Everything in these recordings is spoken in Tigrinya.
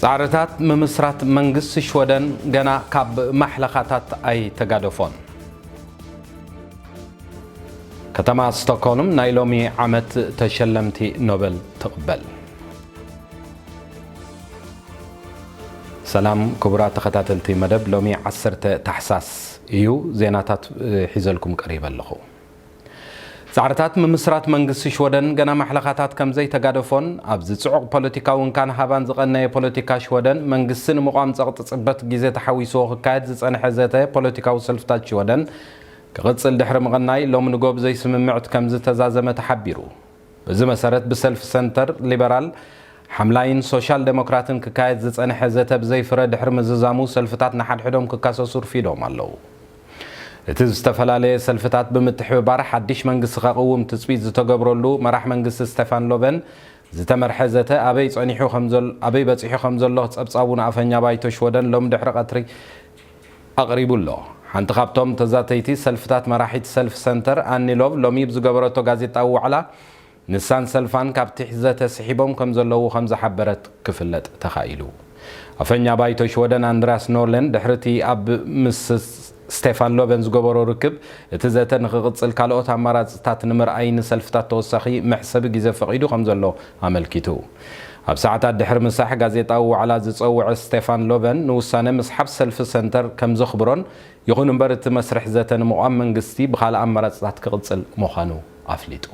ዛዕረታት መምስራት መንግስት ሽወደን ገና ካብ ማሕለኻታት ኣይ ተጋደፎን ከተማ ስቶክሆልም ናይ ሎሚ ዓመት ተሸለምቲ ኖቤል ተቀበል ሰላም ክቡራት ተኸታተልቲ መደብ ሎሚ 10 ታሕሳስ እዩ ዜናታት ሒዘልኩም ቀሪብ ኣለኹ ዛዕረታት መምስራት መንግስት ሽወደን ገና ማሕለኻታት ከምዘይ ተጋደፎን ኣብዚ ጽዑቕ ፖለቲካውን ካን ሃባን ዝቐነየ ፖለቲካ ሽወደን መንግስትን ምቋም ጸቕጥ ጽበት ግዜ ተሓዊሶ ክካየድ ዝጸንሐ ዘተ ፖለቲካዊ ሰልፍታት ሽወደን ክቕጽል ድሕሪ ምቕናይ ሎም ንጎብ ዘይስምምዕት ከምዝ ተዛዘመ ተሓቢሩ በዚ መሰረት ብሰልፍ ሰንተር ሊበራል ሓምላይን ሶሻል ዴሞክራትን ክካየድ ዝጸንሐ ዘተ ብዘይፍረ ድሕሪ ምዝዛሙ ሰልፍታት ንሓድሕዶም ክካሰሱ ርፊዶም ኣለዉ እቲ ዝተፈላለየ ሰልፍታት ብምትሕብባር ሓድሽ መንግስቲ ከቕውም ትጽቢት ዝተገብረሉ መራሕ መንግስቲ ስቴፋን ሎቨን ዝተመርሐ ዘተ ኣበይ በፂሑ ከም ዘሎ ጸብጻቡን ኣፈኛ ባይቶ ሽወደን ሎም ድሕሪ ቀትሪ ኣቕሪቡሎ ሓንቲ ካብቶም ተዛተይቲ ሰልፍታት መራሒት ሰልፍ ሰንተር ኣኒሎቭ ሎሚ ብዝገበረቶ ጋዜጣዊ ዋዕላ ንሳን ሰልፋን ካብቲ ዘተ ስሒቦም ከም ዘለዉ ከም ዝሓበረት ክፍለጥ ተኻኢሉ ኣፈኛ ባይቶ ሽወደን ኣንድሪያስ ኖርለን ድሕርቲ ኣብ ምስ ስቴፋን ሎቨን ዝገበሮ ርክብ እቲ ዘተ ንኽቕጽል ካልኦት ኣማራጽታት ንምርኣይ ንሰልፍታት ተወሳኺ መሕሰቢ ግዜ ፈቒዱ ከም ዘሎ ኣመልኪቱ ኣብ ሰዓታት ድሕሪ ምሳሕ ጋዜጣዊ ዋዕላ ዝጸውዐ ስቴፋን ሎቨን ንውሳነ ምስሓብ ሰልፊ ሰንተር ከም ዘኽብሮን ይኹን እምበር እቲ መስርሕ ዘተ ንምቋም መንግስቲ ብኻልእ ኣማራጽታት ክቕጽል ምዃኑ ኣፍሊጡ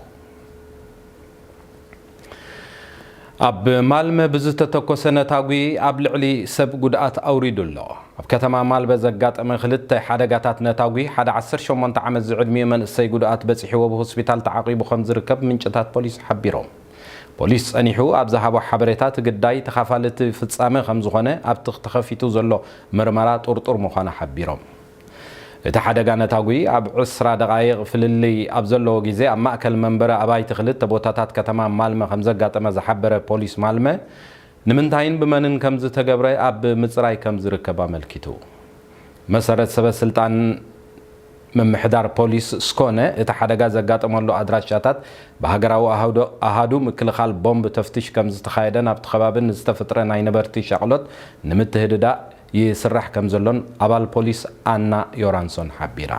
ኣብ ማልመ ብዝተተኮሰ ነታጉ ኣብ ልዕሊ ሰብ ጉድኣት ኣውሪዱ ኣሎ ኣብ ከተማ ማልበ ዘጋጠመ ክልተ ሓደጋታት ነታጉ ሓደ 18 ዓመት ዝዕድሚኡ መንእሰይ ጉድኣት በፂሕዎ ብሆስፒታል ተዓቂቡ ከም ዝርከብ ምንጭታት ፖሊስ ሓቢሮም ፖሊስ ጸኒሑ ኣብ ዝሃቦ ሓበሬታ ትግዳይ ተኻፋልቲ ፍጻመ ከም ዝኾነ ኣብቲ ተኸፊቱ ዘሎ ምርመራ ጡርጡር ምዃኑ ሓቢሮም እቲ ሓደጋ ነታጉ ኣብ 20 ደቓይቕ ፍልልይ ኣብ ዘለዎ ግዜ ኣብ ማእከል መንበረ ኣባይቲ ክልተ ቦታታት ከተማ ማልመ ከም ዘጋጠመ ዝሓበረ ፖሊስ ማልመ ንምንታይን ብመንን ከም ዝተገብረ ኣብ ምጽራይ ከም ዝርከብ ኣመልኪቱ መሰረት ሰበስልጣን መምሕዳር ፖሊስ ስኮነ እቲ ሓደጋ ዘጋጠመሉ ኣድራሻታት ብሃገራዊ ኣሃዱ ምክልኻል ቦምብ ተፍቲሽ ከም ዝተኻየደን ኣብቲ ከባቢ ንዝተፈጥረ ናይ ነበርቲ ሻቕሎት ንምትህድዳእ ይስራሕ ከም ዘሎን ኣባል ፖሊስ ኣና ዮራንሶን ሓቢራ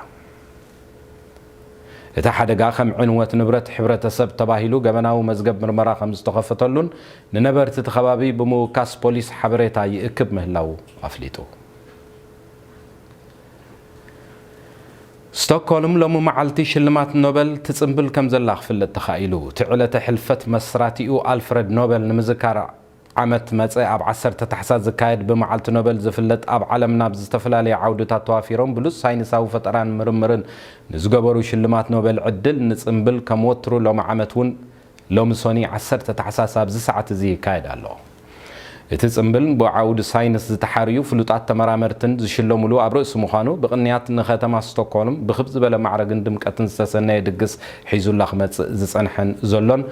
እቲ ሓደጋ ከም ዕንወት ንብረት ሕብረተሰብ ተባሂሉ ገበናዊ መዝገብ ምርመራ ከም ዝተኸፈተሉን ንነበርቲ እቲ ከባቢ ብምውካስ ፖሊስ ሓበሬታ ይእክብ ምህላው ኣፍሊጡ ስቶክሆልም ሎሚ መዓልቲ ሽልማት ኖቤል ትጽምብል ከም ዘላ ክፍለጥ ተኻኢሉ ትዕለተ ሕልፈት መስራቲኡ ኣልፍሬድ ኖቤል ንምዝካር ዓመት መጽ ኣብ 10 ታሕሳስ ዝካየድ ብመዓልቲ ኖቤል ዝፍለጥ ኣብ ዓለምና ብዝተፈላለየ ዓውድታት ተዋፊሮም ብሉጽ ሳይንሳዊ ፈጠራን ምርምርን ንዝገበሩ ሽልማት ኖቤል ዕድል ንጽምብል ከም ወትሩ ሎሚ ዓመት እውን ሎሚ ሶኒ 10 ታሕሳስ ኣብዚ ሰዓት እዚ ይካየድ ኣሎ እቲ ጽምብል ብዓውዲ ሳይንስ ዝተሓርዩ ፍሉጣት ተመራመርትን ዝሽለሙሉ ኣብ ርእሲ ምዃኑ ብቕንያት ንከተማ ስቶክሆልም ብኽብ ዝበለ ማዕረግን ድምቀትን ዝተሰነየ ድግስ ሒዙላ ክመጽእ ዝጸንሐን ዘሎን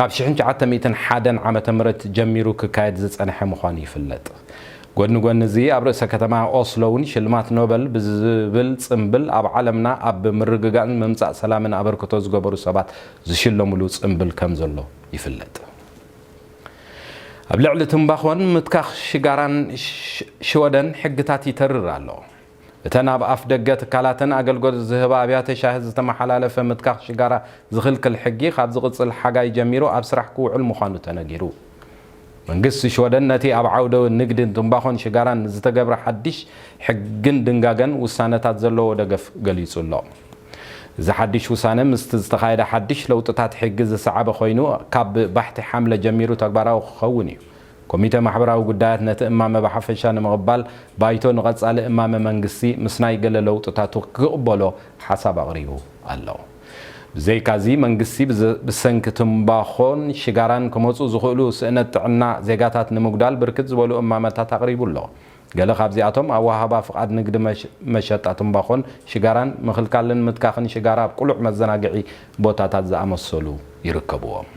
ካብ 1901 ዓመተ ምህረት ጀሚሩ ክካየድ ዝጸንሐ ምዃኑ ይፍለጥ ጎኒ ጎኒ እዚ ኣብ ርእሰ ከተማ ኦስሎ እውን ሽልማት ኖቤል ብዝብል ጽምብል ኣብ ዓለምና ኣብ ምርግጋእን ምምጻእ ሰላምን ኣበርክቶ ዝገበሩ ሰባት ዝሽለሙሉ ጽምብል ከም ዘሎ ይፍለጥ ኣብ ልዕሊ ትንባኾን ምትካኽ ሽጋራን ሽወደን ሕግታት ይተርር ኣሎ እተን ኣብ ኣፍ ደገ ትካላትን ኣገልግሎት ዝህባ ኣብያተ ሻሂ ዝተመሓላለፈ ምትካኽ ሽጋራ ዝኽልክል ሕጊ ካብ ዝቕጽል ሓጋይ ጀሚሩ ኣብ ስራሕ ክውዕል ምዃኑ ተነጊሩ መንግስቲ ሽወደን ነቲ ኣብ ዓውደ ንግድን ትንባኾን ሽጋራን ዝተገብረ ሓድሽ ሕግን ድንጋገን ውሳነታት ዘለዎ ደገፍ ገሊጹ ኣሎ እዚ ሓድሽ ውሳነ ምስቲ ዝተኻየደ ሓድሽ ለውጥታት ሕጊ ዝሰዓበ ኮይኑ ካብ ባሕቲ ሓምለ ጀሚሩ ተግባራዊ ክኸውን እዩ ኮሚቴ ማሕበራዊ ጉዳያት ነቲ እማመ ብሓፈሻ ንምቕባል ባይቶ ንቐጻሊ እማመ መንግስቲ ምስ ናይ ገለ ለውጥታቱ ክቕበሎ ሓሳብ ኣቕሪቡ ኣሎ ብዘይካዚ መንግስቲ ብሰንኪ ትንባኾን ሽጋራን ክመፁ ዝኽእሉ ስእነት ጥዕና ዜጋታት ንምጉዳል ብርክት ዝበሉ እማመታት ኣቕሪቡ ኣሎ ገለ ካብዚኣቶም ኣብ ወሃባ ፍቓድ ንግዲ መሸጣ ትንባኾን ሽጋራን ምኽልካልን ምትካኽን ሽጋራ ኣብ ቁሉዕ መዘናግዒ ቦታታት ዝኣመሰሉ ይርከብዎም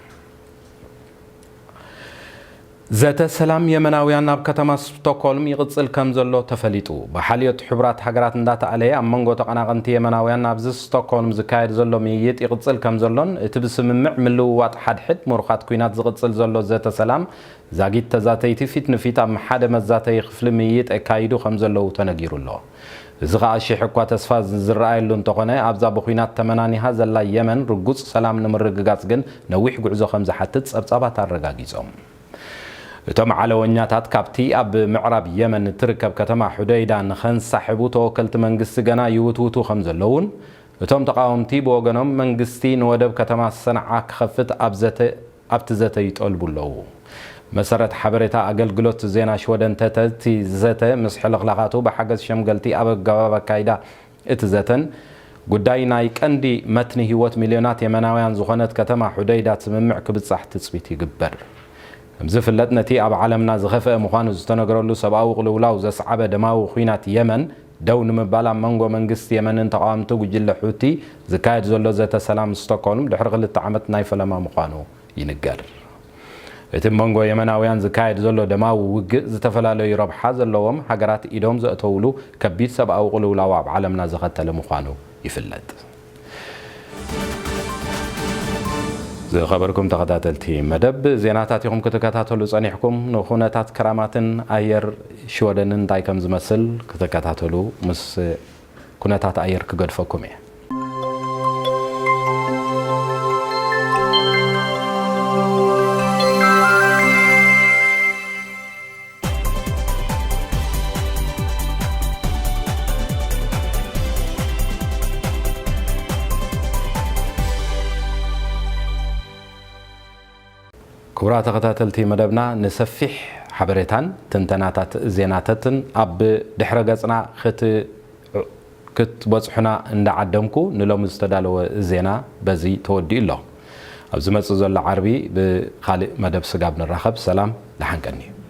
زات سلام يمناويان ناب كتما ستوكولم يقصل كم زلو تفليتو بحالية حبرات حجرات ندات عليه أمانغو تقناغنتي يمناويان ناب ستوكولم زكايد زلو ميت يقصل كم زلون تبسم معملو وات حد مرخات كوينات زقصل زلو زات سلام زاجيت تزاتيتي فيت نفيت أم حدا مزاتي خفل ميت أكايدو خم زلو تنجيرو الله زغا شي حكوا تسفاز زرعي لون تقني أبزا بخوينات تمناني هذا لا يمن رجوز سلام نمرقات جن نويح جعزو خمسة حتى أبصابات الرجاجيزهم تم على ونياتات كابتي أب معرب يمن تركب كتما حديدا نخنس صاحبو توكلت منقس جنا يوتوتو خمس اللون تم تقاومتي بوجنم منقستين ودب كتما الصنعة خفت أبتزت يتقلبوا له مسرت حبرتا أقل قلت زينا شودن تتي زت مسح لغلقاتو بحجز شمقلتي أب جواب كايدا اتزتن قداينا يكندي متن هوت مليونات يمناويان زخنت كتما حديدا تممع كبت صح تثبيتي جبر مزفلت نتي أب عالمنا زخفة مخانو زتنقرلو سباو قلولاو زسعب دماو خوينات يمن دون مبالا منغو منقست يمن انتقامتو وجل حوتي زكايد زولو زيت سلام ستوكولم دحر غلت عمت نايفة لما مخانو ينقر اتم منغو يمناويان زكايد زولو دماو وق زتفلالو يربحا زلوهم حقرات إيدوم زأتولو كبيت سباو قلولاو أب عالمنا زخت لمخانو يفلت زي خبركم تغداتلتي مدب زيناتاتكم كتكاتاتلو صنيحكم نخونتات كراماتن اير شودنن دايكم زمسل كتكاتاتلو مس كونتات اير كغدفكم كبرات تغتاتلتي مدبنا نسفح حبريتان تنتناتات زيناتتن أب دحرقصنا كت بصحنا عند عدمكو نلوم استدالو زينا بزي تودي الله أبزمت زول عربي بخالق مدب سقابنا الرخب سلام لحنكني